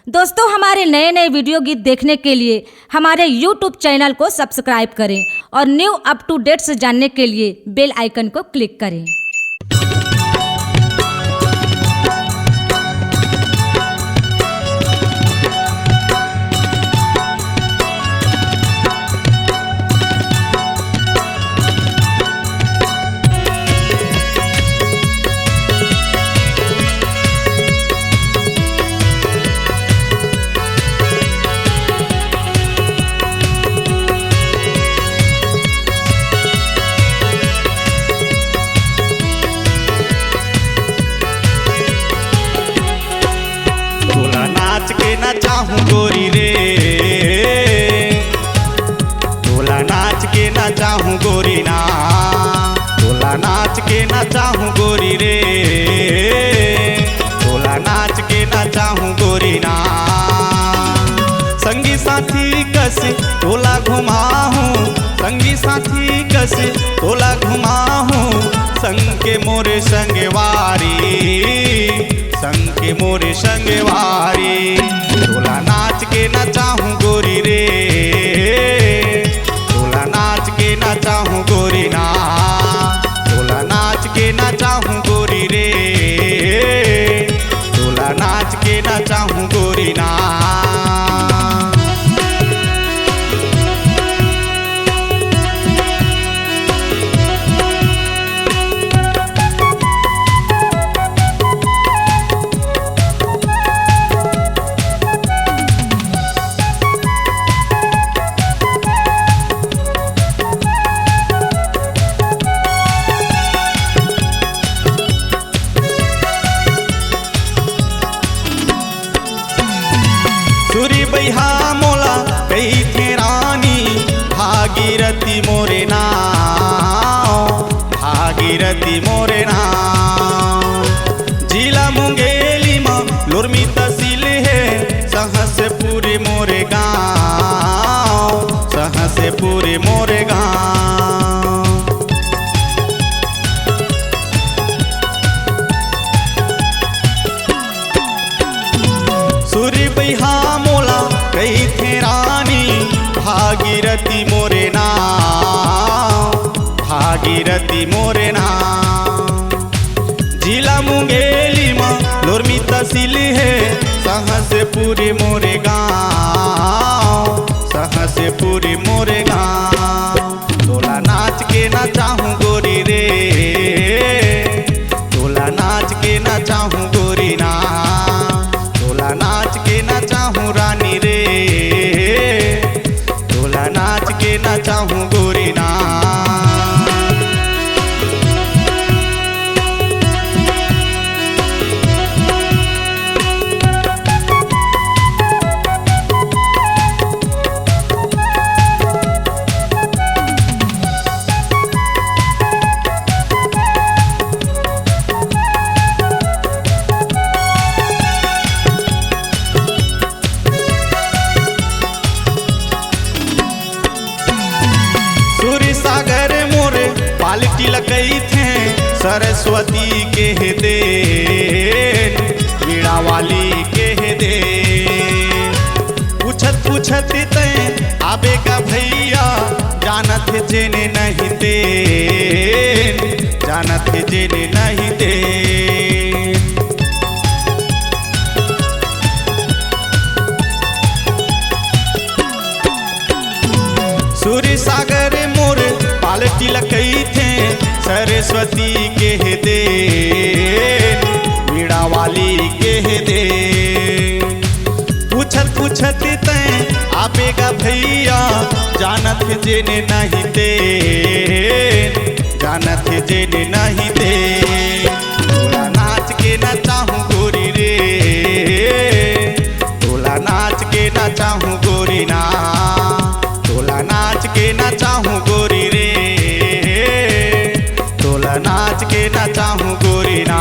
दोस्तों, हमारे नए नए वीडियो गीत देखने के लिए हमारे YouTube चैनल को सब्सक्राइब करें और न्यू अप टू डेट्स जानने के लिए बेल आइकन को क्लिक करें। ना चाहूं गोरी रे, तोला नाच के ना चाहूं गोरी ना, तोला नाच के ना चाहूं गोरी रे, तोला नाच के ना चाहूं गोरी ना। संगी साथी कस तोला घुमाहूं, संगी साथी कस तोला घुमाहूं, संग के मोरे संगवारी, संग के मोरे संगवारी। तोला नाच के ना चाहूं गोरी रे, तोला नाच के ना चाहूं गोरी ना, तोला नाच के ना चाहूं गोरी रे, तोला नाच के ना चाहूं गोरी ना। सूरी बैहा मोला कही थे रानी, भागीरथी मोरे नाव, भागीरथी मोरे नाव। जिला मुंगेली में लुरमी तहसील है, सहसपुर मोरे गाँव, सहसपुर मोरे गाँव। सूरी बैहा मोला कही थे रानी, भागीरथी मोरे नाव, भागीरथी मोरे नाव। जिला मुंगेली में लुरमी तहसील है, सहसपुर मोरे गाँव, सहसपुर मोरे गाँव। तोला नाच के ना चाहूं गोरी रे, तोला नाच के ना चाहूं गोरी ना, तोला नाच के ना चाहूं रानी रे, तोला नाच के ना चाहूं गोरी ना। सागर मोरे पालटी लगई थे, सरस्वती के दे, वीणा वाली के दे। पूछत पूछत ते आबे का भैया, जानत जेने नहीं दे, जानत जेने नहीं दे। सूरी सागर मोरे पालटी लकई थे, सरस्वती के दे, वीणा वाली के दे। पूछत पूछत ते आबेगा भैया, जानत जेने नहीं दे, जानत जेने नहीं दे। तोला नाच के ना चाहूं गोरी रे, तोला नाच के ना चाहूं गोरी ना, तोला नाच के ना चाहूं गोरी रे, तोला नाच के ना चाहूं गोरी ना।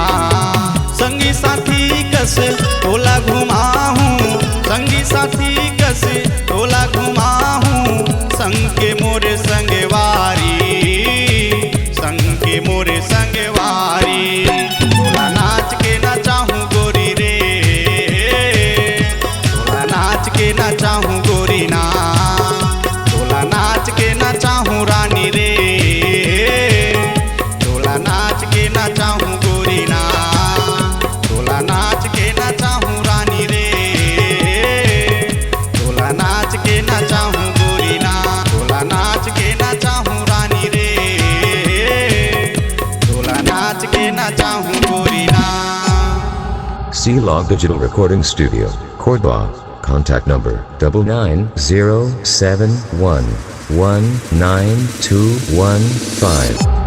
संगी साथी कस तोला घुमाहूं, संगी साथी कस तोला घुमाहूं, संग के मोरे संगवारी, संग के मोरे संगवारी। के ना चाहूँ गोरी ना, तोला नाच के ना चाहूँ रानी रे, तोला नाच के ना चाहूँ गोरी ना, तोला नाच के ना चाहूँ रानी रे, तोला नाच के ना चाहूँ गोरी ना, तोला नाच के ना चाहूँ रानी रे, तोला नाच के ना चाहूँ गोरी ना। C-Log Digital Recording Studio, Cordoba. Contact number 9907119215.